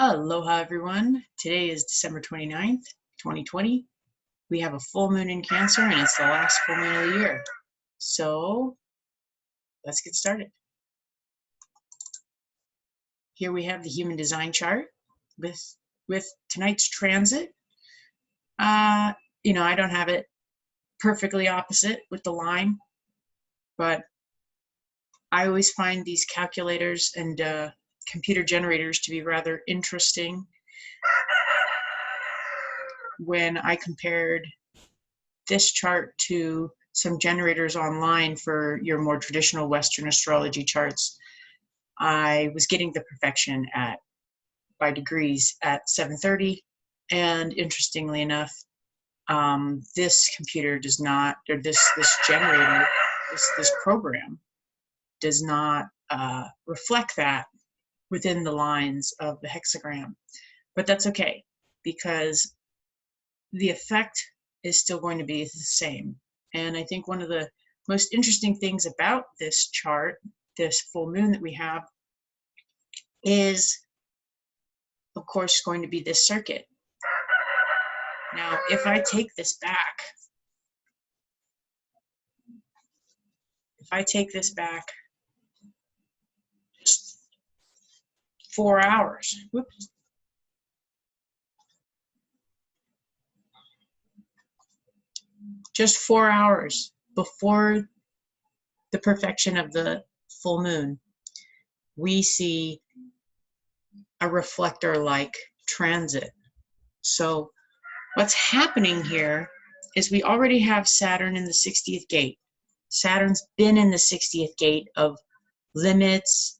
Aloha everyone. Today is December 29th, 2020. We have a full moon in Cancer and it's the last full moon of the year. So let's get started. Here we have the human design chart with tonight's transit. I don't have it perfectly opposite with the line, but I always find these calculators and computer generators to be rather interesting. When I compared this chart to some generators online for your more traditional Western astrology charts, I was getting the perfection by degrees at 730. And interestingly enough, this computer does not, or this generator, this program does not reflect that within the lines of the hexagram. But that's okay, because the effect is still going to be the same. And I think one of the most interesting things about this chart, this full moon that we have, is of course going to be this circuit. Now, if I take this back, just 4 hours, whoops, just 4 hours before the perfection of the full moon, we see a reflector-like transit. So what's happening here is we already have Saturn in the 60th gate. Saturn's been in the 60th gate of limits,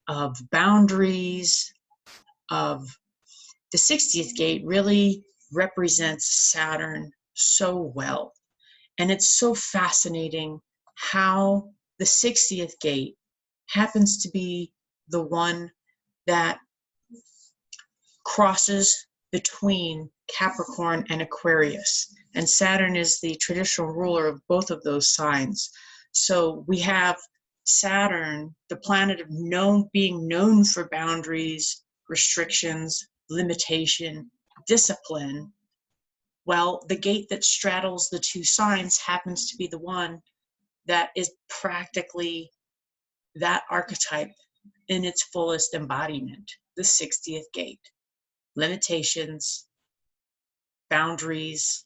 of boundaries, of the 60th gate really represents Saturn so well. And it's so fascinating how the 60th gate happens to be the one that crosses between Capricorn and Aquarius. And Saturn is the traditional ruler of both of those signs. So we have Saturn, the planet of being known for boundaries, restrictions, limitation, discipline. Well, the gate that straddles the two signs happens to be the one that is practically that archetype in its fullest embodiment, the 60th gate. Limitations, boundaries,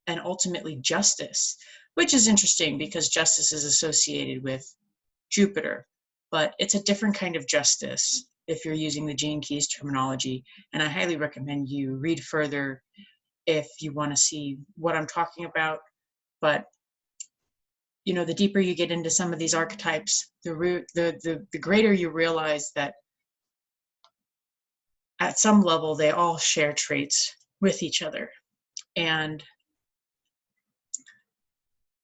and ultimately justice, which is interesting because justice is associated with Jupiter, but it's a different kind of justice if you're using the Gene Keys terminology. And I highly recommend you read further if you want to see what I'm talking about. But the deeper you get into some of these archetypes, the greater you realize that at some level they all share traits with each other. And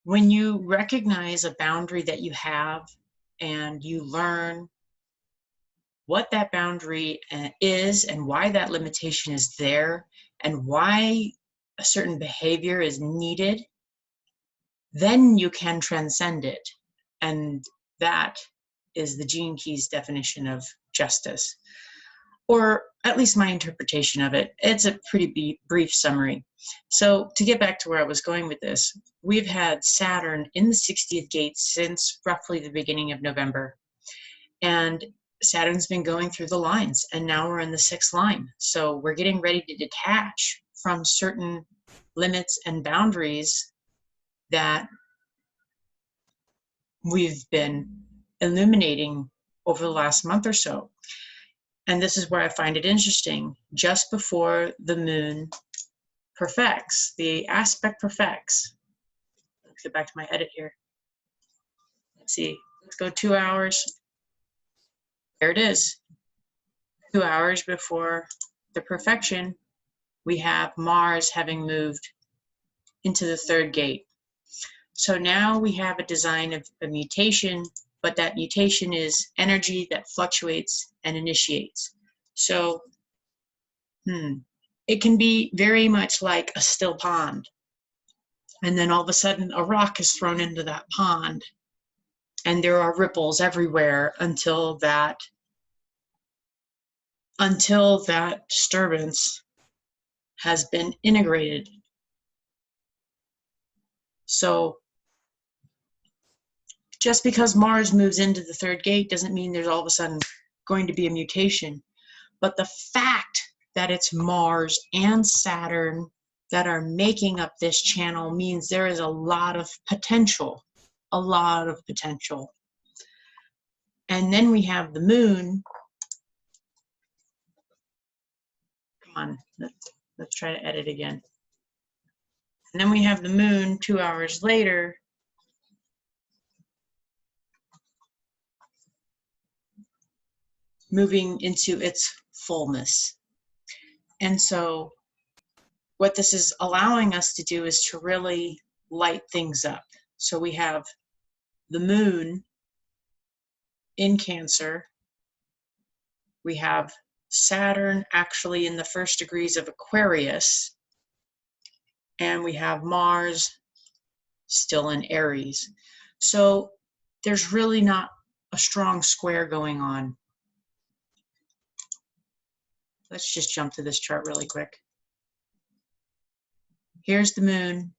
when you recognize a boundary that you have and you learn what that boundary is and why that limitation is there and why a certain behavior is needed, then you can transcend it. And that is the Gene Keys definition of justice, or at least my interpretation of it. It's a pretty brief summary. So to get back to where I was going with this, we've had Saturn in the 60th gate since roughly the beginning of November. And Saturn's been going through the lines, and now we're in the 6th line. So we're getting ready to detach from certain limits and boundaries that we've been illuminating over the last month or so. And this is where I find it interesting. Just before the moon perfects, the aspect perfects. Let's get back to my edit here. Let's see, let's go 2 hours. There it is. 2 hours before the perfection, we have Mars having moved into the 3rd gate. So now we have a design of a mutation, but that mutation is energy that fluctuates and initiates. So it can be very much like a still pond. And then all of a sudden a rock is thrown into that pond and there are ripples everywhere until that until that disturbance has been integrated. So just because Mars moves into the third gate doesn't mean there's all of a sudden going to be a mutation. But the fact that it's Mars and Saturn that are making up this channel means there is a lot of potential, a lot of potential. And then we have the moon. Come on, let's try to edit again. And then we have the moon 2 hours later moving into its fullness. And so what this is allowing us to do is to really light things up. So we have the moon in Cancer. We have Saturn actually in the first degrees of Aquarius. And we have Mars still in Aries. So there's really not a strong square going on. Let's just jump to this chart really quick. Here's the moon,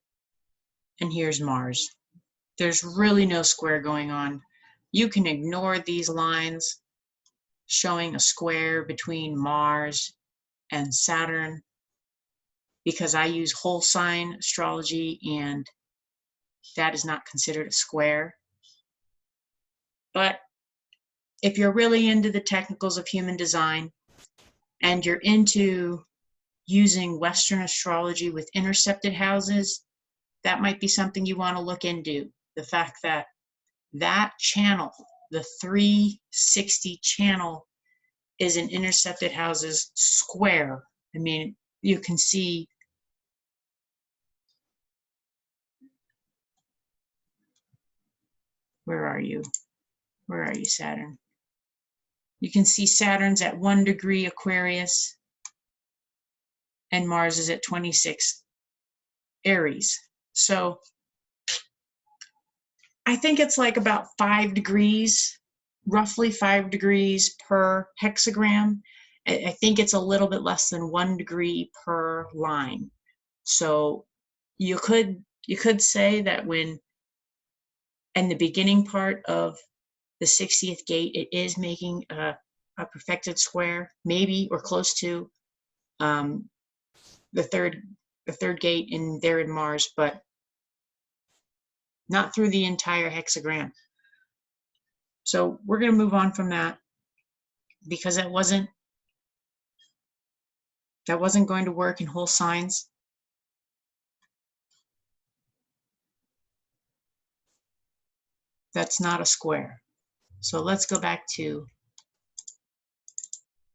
and here's Mars. There's really no square going on. You can ignore these lines showing a square between Mars and Saturn because I use whole sign astrology, and that is not considered a square. But if you're really into the technicals of human design and you're into using Western astrology with intercepted houses, that might be something you want to look into. The fact that that channel, the 360 channel, is an intercepted houses square. I mean, you can see where are you? Where are you, Saturn? You can see Saturn's at 1 degree Aquarius and Mars is at 26 Aries. So I think it's like about 5 degrees, roughly 5 degrees per hexagram. I think it's a little bit less than 1 degree per line. So you could say that when in the beginning part of the 60th gate, it is making a perfected square, maybe, or close to the third gate in there in Mars, but not through the entire hexagram. So we're going to move on from that because that wasn't going to work in whole signs. That's not a square. So let's go back to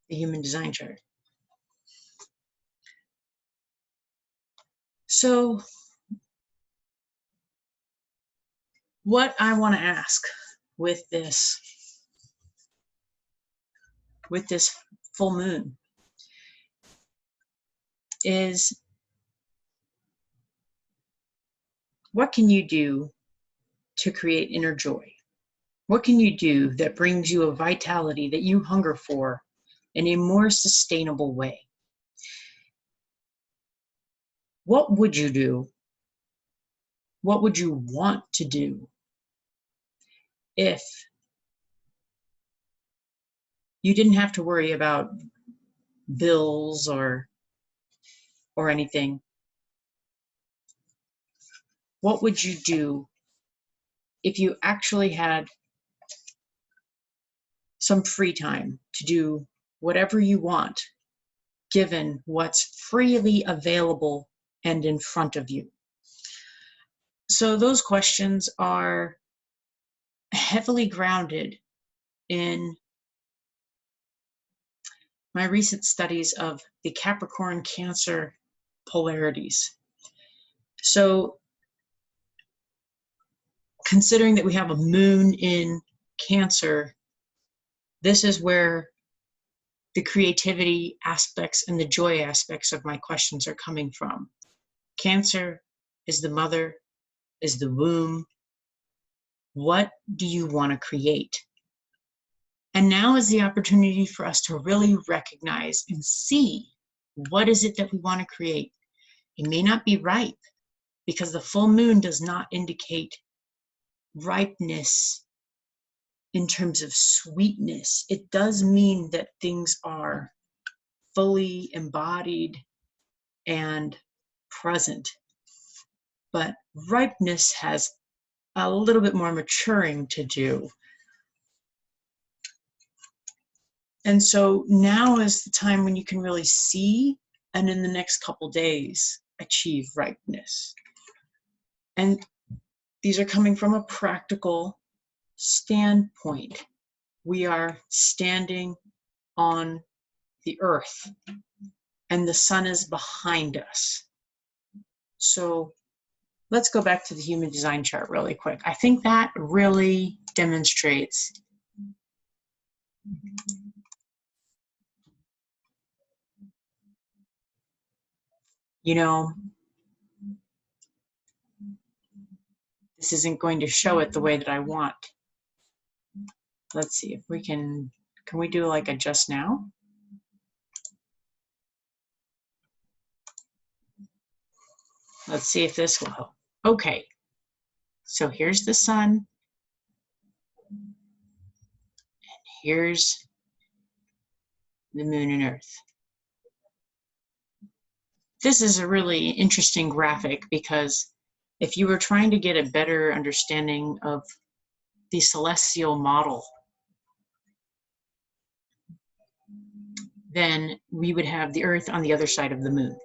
the human design chart. So what I want to ask with this full moon is, what can you do to create inner joy? What can you do that brings you a vitality that you hunger for in a more sustainable way? What would you do? What would you want to do if you didn't have to worry about bills or anything? What would you do if you actually had some free time to do whatever you want, given what's freely available and in front of you? So those questions are heavily grounded in my recent studies of the Capricorn Cancer polarities. So considering that we have a moon in Cancer, this is where the creativity aspects and the joy aspects of my questions are coming from. Cancer is the mother, is the womb. What do you want to create? And now is the opportunity for us to really recognize and see what is it that we want to create. It may not be ripe because the full moon does not indicate ripeness in terms of sweetness. It does mean that things are fully embodied and present. But ripeness has a little bit more maturing to do. And so now is the time when you can really see, and in the next couple days, achieve ripeness. And these are coming from a practical standpoint. We are standing on the earth, and the sun is behind us. So let's go back to the human design chart really quick. I think that really demonstrates this isn't going to show it the way that I want. Let's see if we can we do like a just now? Let's see if this will help. Okay, so here's the sun, and here's the moon and earth. This is a really interesting graphic because if you were trying to get a better understanding of the celestial model, then we would have the earth on the other side of the moon.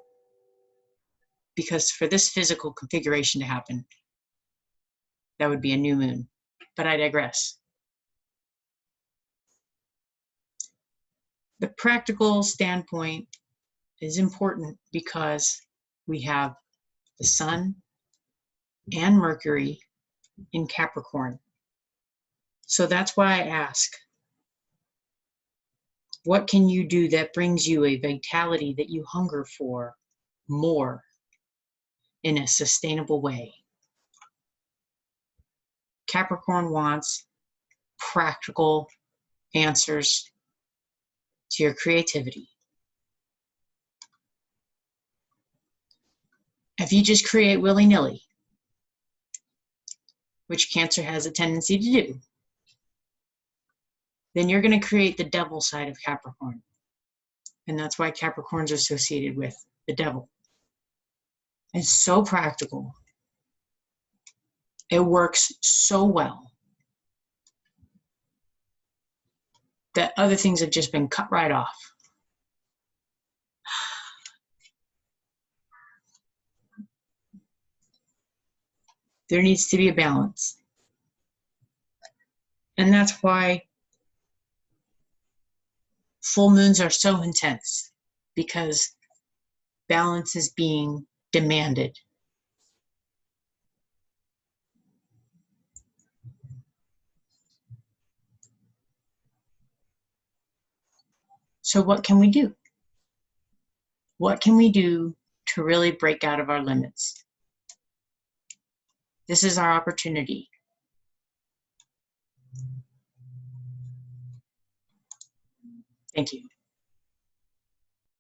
Because for this physical configuration to happen, that would be a new moon. But I digress. The practical standpoint is important because we have the sun and Mercury in Capricorn. So that's why I ask, what can you do that brings you a vitality that you hunger for more in a sustainable way? Capricorn wants practical answers to your creativity. If you just create willy-nilly, which Cancer has a tendency to do, then you're going to create the devil side of Capricorn. And that's why Capricorn's associated with the devil. It's so practical. It works so well that other things have just been cut right off. There needs to be a balance. And that's why full moons are so intense, because balance is being demanded. So what can we do? What can we do to really break out of our limits? This is our opportunity. Thank you.